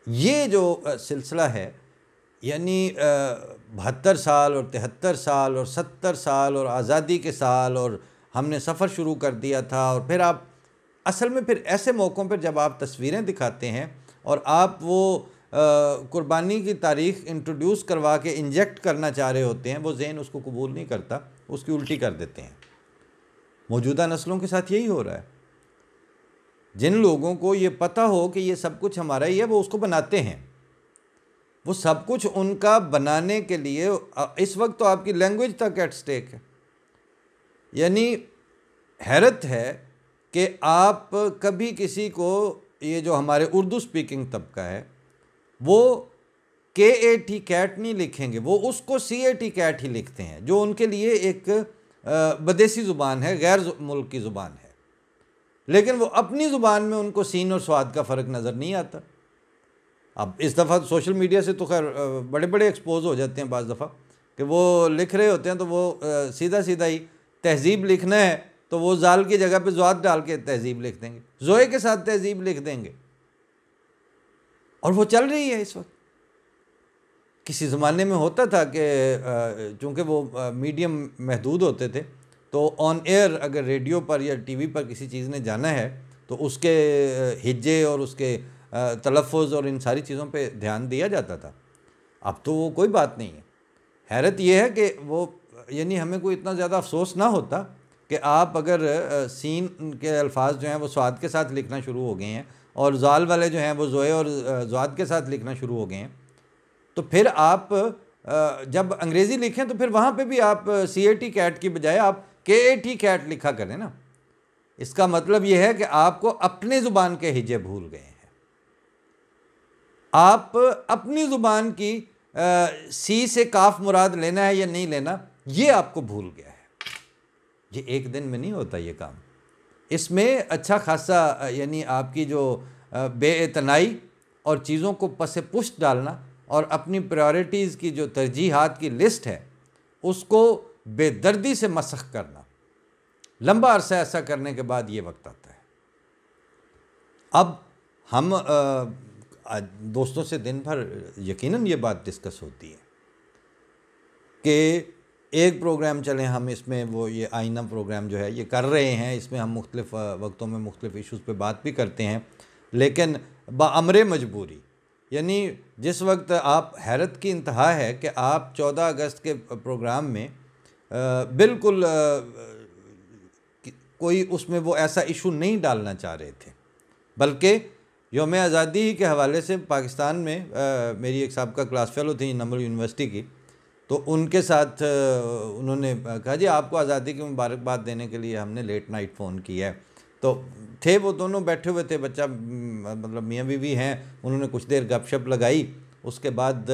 یہ جو سلسلہ ہے، یعنی 72 سال اور 73 سال اور 70 سال اور آزادی کے سال، اور ہم نے سفر شروع کر دیا تھا، اور پھر آپ اصل میں پھر ایسے موقعوں پر جب آپ تصویریں دکھاتے ہیں اور آپ وہ قربانی کی تاریخ انٹروڈیوس کروا کے انجیکٹ کرنا چاہ رہے ہوتے ہیں، وہ ذہن اس کو قبول نہیں کرتا، اس کی الٹی کر دیتے ہیں۔ موجودہ نسلوں کے ساتھ یہی ہو رہا ہے۔ جن لوگوں کو یہ پتہ ہو کہ یہ سب کچھ ہمارا ہی ہے، وہ اس کو بناتے ہیں۔ وہ سب کچھ ان کا بنانے کے لیے اس وقت تو آپ کی لینگویج تک ایٹ سٹیک ہے۔ یعنی حیرت ہے کہ آپ کبھی کسی کو، یہ جو ہمارے اردو سپیکنگ طبقہ ہے، وہ KAT کیٹ نہیں لکھیں گے، وہ اس کو CAT کیٹ ہی لکھتے ہیں، جو ان کے لیے ایک بدیسی زبان ہے، غیر ملک کی زبان ہے۔ لیکن وہ اپنی زبان میں ان کو سین اور سواد کا فرق نظر نہیں آتا۔ اب اس دفعہ سوشل میڈیا سے تو خیر بڑے بڑے ایکسپوز ہو جاتے ہیں بعض دفعہ، کہ وہ لکھ رہے ہوتے ہیں تو وہ سیدھا سیدھا ہی تہذیب لکھنا ہے تو وہ زال کی جگہ پہ زواد ڈال کے تہذیب لکھ دیں گے، زوئے کے ساتھ تہذیب لکھ دیں گے، اور وہ چل رہی ہے اس وقت۔ کسی زمانے میں ہوتا تھا کہ چونکہ وہ میڈیم محدود ہوتے تھے، تو آن ایئر اگر ریڈیو پر یا ٹی وی پر کسی چیز نے جانا ہے تو اس کے ہجے اور اس کے تلفظ اور ان ساری چیزوں پہ دھیان دیا جاتا تھا۔ اب تو وہ کوئی بات نہیں ہے۔ حیرت یہ ہے کہ وہ، یعنی ہمیں کوئی اتنا زیادہ افسوس نہ ہوتا کہ آپ اگر سین کے الفاظ جو ہیں وہ سواد کے ساتھ لکھنا شروع ہو گئے ہیں، اور زال والے جو ہیں وہ زوئے اور زواد کے ساتھ لکھنا شروع ہو گئے ہیں، تو پھر آپ جب انگریزی لکھیں تو پھر وہاں پہ بھی آپ CAT کیٹ کی بجائے آپ KAT کیٹ لکھا کریں نا۔ اس کا مطلب یہ ہے کہ آپ کو اپنے زبان کے ہجے بھول گئے ہیں، آپ اپنی زبان کی سی سے کاف مراد لینا ہے یا نہیں لینا، یہ آپ کو بھول گیا ہے۔ یہ ایک دن میں نہیں ہوتا یہ کام، اس میں اچھا خاصا یعنی آپ کی جو بے اعتنائی اور چیزوں کو پس پشت ڈالنا اور اپنی پرائورٹیز کی جو ترجیحات کی لسٹ ہے اس کو بے دردی سے مسخ کرنا، لمبا عرصہ ایسا کرنے کے بعد یہ وقت آتا ہے۔ اب ہم دوستوں سے دن بھر یقیناً یہ بات ڈسکس ہوتی ہے کہ ایک پروگرام چلیں ہم اس میں، وہ یہ آئینہ پروگرام جو ہے یہ کر رہے ہیں، اس میں ہم مختلف وقتوں میں مختلف ایشوز پہ بات بھی کرتے ہیں، لیکن بامر مجبوری، یعنی جس وقت آپ، حیرت کی انتہا ہے کہ آپ 14 اگست کے پروگرام میں بالکل کوئی اس میں وہ ایسا ایشو نہیں ڈالنا چاہ رہے تھے، بلکہ یوم آزادی کے حوالے سے پاکستان میں میری ایک سابقہ کلاس فیلو تھی نمبل یونیورسٹی کی، تو ان کے ساتھ انہوں نے کہا جی آپ کو آزادی کی مبارکباد دینے کے لیے ہم نے لیٹ نائٹ فون کیا ہے، تو تھے وہ دونوں بیٹھے ہوئے تھے، بچہ مطلب میاں بیوی ہیں، انہوں نے کچھ دیر گپ شپ لگائی، اس کے بعد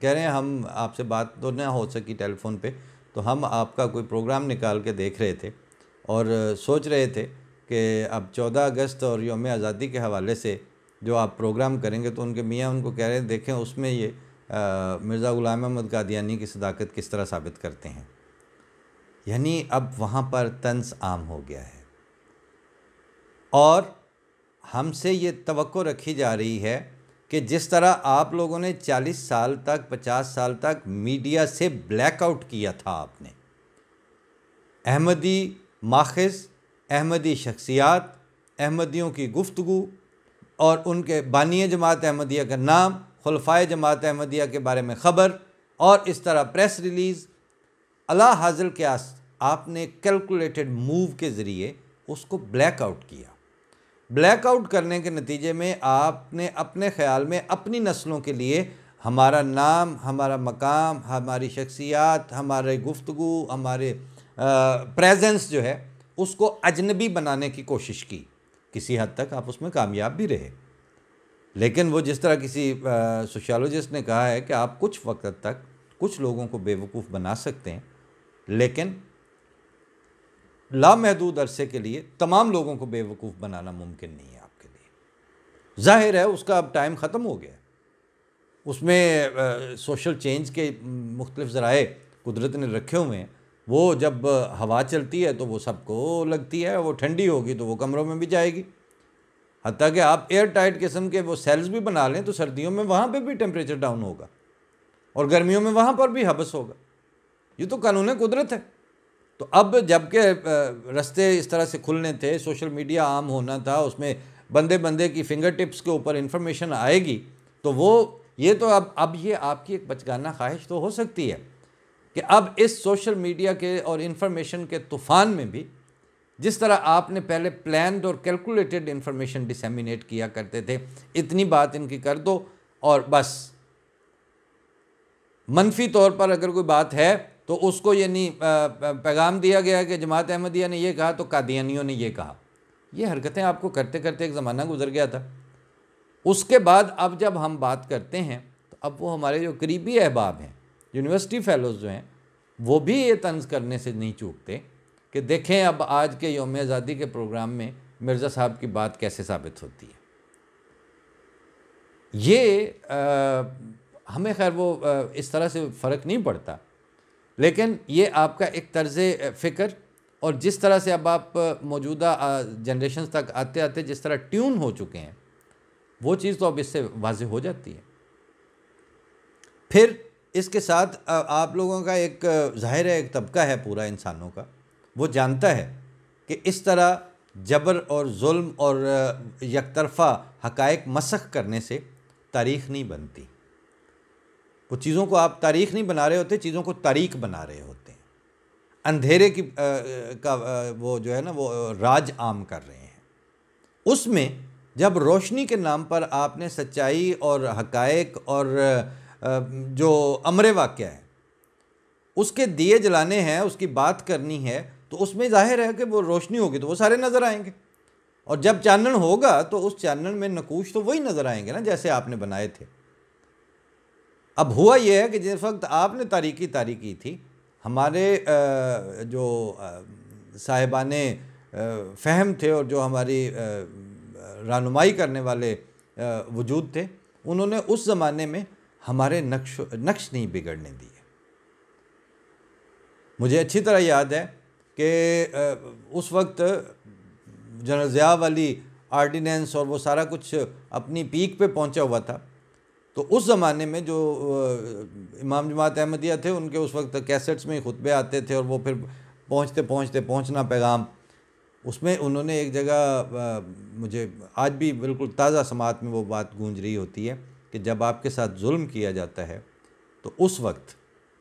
کہہ رہے ہیں ہم آپ سے بات تو نہ ہو سکی ٹیلی فون پہ، تو ہم آپ کا کوئی پروگرام نکال کے دیکھ رہے تھے اور سوچ رہے تھے کہ اب 14 اگست اور یوم آزادی کے حوالے سے جو آپ پروگرام کریں گے، تو ان کے میاں ان کو کہہ رہے ہیں دیکھیں اس میں یہ مرزا غلام احمد قادیانی کی صداقت کس طرح ثابت کرتے ہیں۔ یعنی اب وہاں پر طنز عام ہو گیا ہے، اور ہم سے یہ توقع رکھی جا رہی ہے کہ جس طرح آپ لوگوں نے 40 سال تک 50 سال تک میڈیا سے بلیک آؤٹ کیا تھا، آپ نے احمدی ماخذ، احمدی شخصیات، احمدیوں کی گفتگو اور ان کے بانی جماعت احمدیہ کا نام، خلفائے جماعت احمدیہ کے بارے میں خبر، اور اس طرح پریس ریلیز الا حاصل کیا، آپ نے کیلکولیٹڈ موو کے ذریعے اس کو بلیک آؤٹ کیا۔ بلیک آؤٹ کرنے کے نتیجے میں آپ نے اپنے خیال میں اپنی نسلوں کے لیے ہمارا نام، ہمارا مقام، ہماری شخصیات، ہمارے گفتگو، ہمارے پریزنس جو ہے اس کو اجنبی بنانے کی کوشش کی۔ کسی حد تک آپ اس میں کامیاب بھی رہے، لیکن وہ جس طرح کسی سوشیالوجسٹ نے کہا ہے کہ آپ کچھ وقت تک کچھ لوگوں کو بے وقوف بنا سکتے ہیں، لیکن لامحدود عرصے کے لیے تمام لوگوں کو بے وقوف بنانا ممکن نہیں ہے آپ کے لیے۔ ظاہر ہے اس کا اب ٹائم ختم ہو گیا، اس میں سوشل چینج کے مختلف ذرائع قدرت نے رکھے ہوئے ہیں، وہ جب ہوا چلتی ہے تو وہ سب کو لگتی ہے، وہ ٹھنڈی ہوگی تو وہ کمروں میں بھی جائے گی، حتیٰ کہ آپ ایئر ٹائٹ قسم کے وہ سیلز بھی بنا لیں تو سردیوں میں وہاں پہ بھی ٹیمپریچر ڈاؤن ہوگا اور گرمیوں میں وہاں پر بھی حبس ہوگا۔ یہ تو قانون قدرت ہے۔ تو اب جب کہ رستے اس طرح سے کھلنے تھے، سوشل میڈیا عام ہونا تھا، اس میں بندے بندے کی فنگر ٹپس کے اوپر انفارمیشن آئے گی، تو وہ یہ تو اب یہ آپ کی ایک بچگانہ خواہش تو ہو سکتی ہے کہ اب اس سوشل میڈیا کے اور انفارمیشن کے طوفان میں بھی جس طرح آپ نے پہلے پلانڈ اور کیلکولیٹڈ انفارمیشن ڈسیمینیٹ کیا کرتے تھے، اتنی بات ان کی کر دو اور بس منفی طور پر اگر کوئی بات ہے تو اس کو یعنی پیغام دیا گیا کہ جماعت احمدیہ نے یہ کہا تو قادیانیوں نے یہ کہا۔ یہ حرکتیں آپ کو کرتے کرتے ایک زمانہ گزر گیا تھا۔ اس کے بعد اب جب ہم بات کرتے ہیں تو اب وہ ہمارے جو قریبی احباب ہیں، یونیورسٹی فیلوز جو ہیں، وہ بھی یہ طنز کرنے سے نہیں چوکتے کہ دیکھیں اب آج کے یوم آزادی کے پروگرام میں مرزا صاحب کی بات کیسے ثابت ہوتی ہے۔ یہ ہمیں خیر وہ اس طرح سے فرق نہیں پڑتا، لیکن یہ آپ کا ایک طرز فکر اور جس طرح سے اب آپ موجودہ جنریشنز تک آتے آتے جس طرح ٹیون ہو چکے ہیں، وہ چیز تو اب اس سے واضح ہو جاتی ہے۔ پھر اس کے ساتھ آپ لوگوں کا ایک ظاہر ہے ایک طبقہ ہے پورا انسانوں کا، وہ جانتا ہے کہ اس طرح جبر اور ظلم اور یک طرفہ حقائق مسخ کرنے سے تاریخ نہیں بنتی۔ وہ چیزوں کو آپ تاریخ نہیں بنا رہے ہوتے، چیزوں کو تاریخ بنا رہے ہوتے ہیں، اندھیرے کی کا وہ جو ہے نا وہ راج عام کر رہے ہیں۔ اس میں جب روشنی کے نام پر آپ نے سچائی اور حقائق اور جو امر واقعہ ہے اس کے دیے جلانے ہیں، اس کی بات کرنی ہے، تو اس میں ظاہر ہے کہ وہ روشنی ہوگی تو وہ سارے نظر آئیں گے، اور جب چانن ہوگا تو اس چانن میں نقوش تو وہی نظر آئیں گے نا جیسے آپ نے بنائے تھے۔ اب ہوا یہ ہے کہ جس وقت آپ نے تاریکی تھی، ہمارے جو صاحبان فہم تھے اور جو ہماری رہنمائی کرنے والے وجود تھے، انہوں نے اس زمانے میں ہمارے نقش نہیں بگڑنے دیے۔ مجھے اچھی طرح یاد ہے کہ اس وقت جنرل ضیاء والی آرڈیننس اور وہ سارا کچھ اپنی پیک پہ پہنچا ہوا تھا، تو اس زمانے میں جو امام جماعت احمدیہ تھے ان کے اس وقت کیسٹس میں خطبے آتے تھے، اور وہ پھر پہنچنا پیغام، اس میں انہوں نے ایک جگہ مجھے آج بھی بالکل تازہ سماعت میں وہ بات گونج رہی ہوتی ہے کہ جب آپ کے ساتھ ظلم کیا جاتا ہے تو اس وقت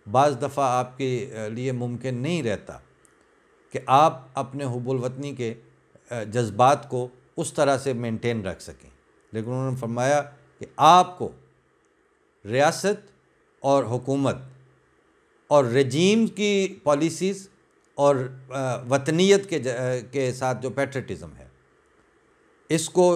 بعض دفعہ آپ کے لیے ممکن نہیں رہتا کہ آپ اپنے حب الوطنی کے جذبات کو اس طرح سے مینٹین رکھ سکیں، لیکن انہوں نے فرمایا کہ آپ کو ریاست اور حکومت اور رجیم کی پالیسیز اور وطنیت کے ساتھ جو پیٹریٹزم ہے، اس کو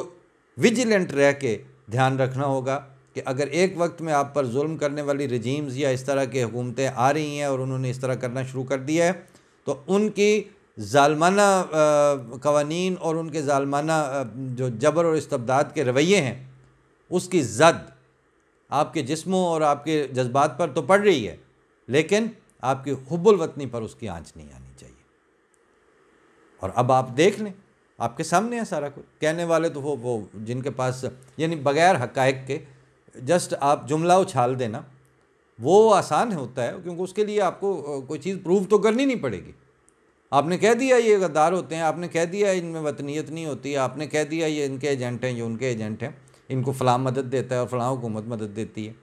ویجیلنٹ رہ کے دھیان رکھنا ہوگا کہ اگر ایک وقت میں آپ پر ظلم کرنے والی رجیمز یا اس طرح کی حکومتیں آ رہی ہیں اور انہوں نے اس طرح کرنا شروع کر دیا ہے، تو ان کی ظالمانہ قوانین اور ان کے ظالمانہ جو جبر اور استبداد کے رویے ہیں، اس کی زد آپ کے جسموں اور آپ کے جذبات پر تو پڑ رہی ہے، لیکن آپ کی حب الوطنی پر اس کی آنچ نہیں آنی چاہیے۔ اور اب آپ دیکھ لیں، آپ کے سامنے ہے سارا کچھ، کہنے والے تو وہ جن کے پاس یعنی بغیر حقائق کے جسٹ آپ جملہ اچھال دینا وہ آسان ہوتا ہے، کیونکہ اس کے لیے آپ کو کوئی چیز پروف تو کرنی نہیں پڑے گی۔ آپ نے کہہ دیا یہ غدار ہوتے ہیں، آپ نے کہہ دیا ان میں وطنیت نہیں ہوتی، آپ نے کہہ دیا یہ ان کے ایجنٹ ہیں، یہ ان کے ایجنٹ ہیں، ان کو فلاں مدد دیتا ہے اور فلاں حکومت مدد دیتی ہے۔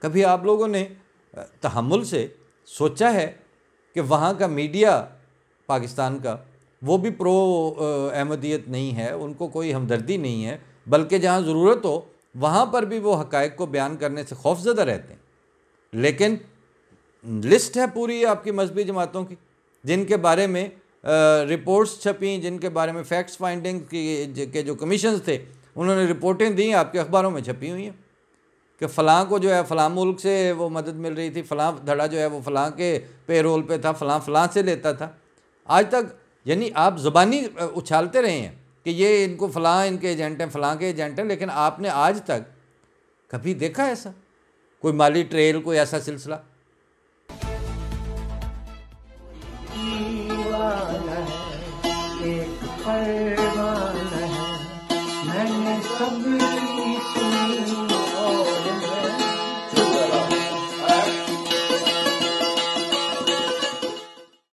کبھی آپ لوگوں نے تحمل سے سوچا ہے کہ وہاں کا میڈیا پاکستان کا وہ بھی پرو احمدیت نہیں ہے، ان کو کوئی ہمدردی نہیں ہے، بلکہ جہاں ضرورت ہو وہاں پر بھی وہ حقائق کو بیان کرنے سے خوف زدہ رہتے ہیں؟ لیکن لسٹ ہے پوری آپ کی مذہبی جماعتوں کی جن کے بارے میں رپورٹس چھپیں، جن کے بارے میں فیکٹس فائنڈنگ کے جو کمیشنز تھے انہوں نے رپورٹیں دیں، آپ کے اخباروں میں چھپی ہوئی ہیں کہ فلاں کو جو ہے فلاں ملک سے وہ مدد مل رہی تھی، فلاں دھڑا جو ہے وہ فلاں کے پے رول پہ تھا، فلاں سے لیتا تھا۔ آج تک یعنی آپ زبانی اچھالتے رہے ہیں کہ یہ ان کو فلاں ان کے ایجنٹ ہیں، فلاں کے ایجنٹ ہیں، لیکن آپ نے آج تک کبھی دیکھا ایسا کوئی مالی ٹریل، کوئی ایسا سلسلہ؟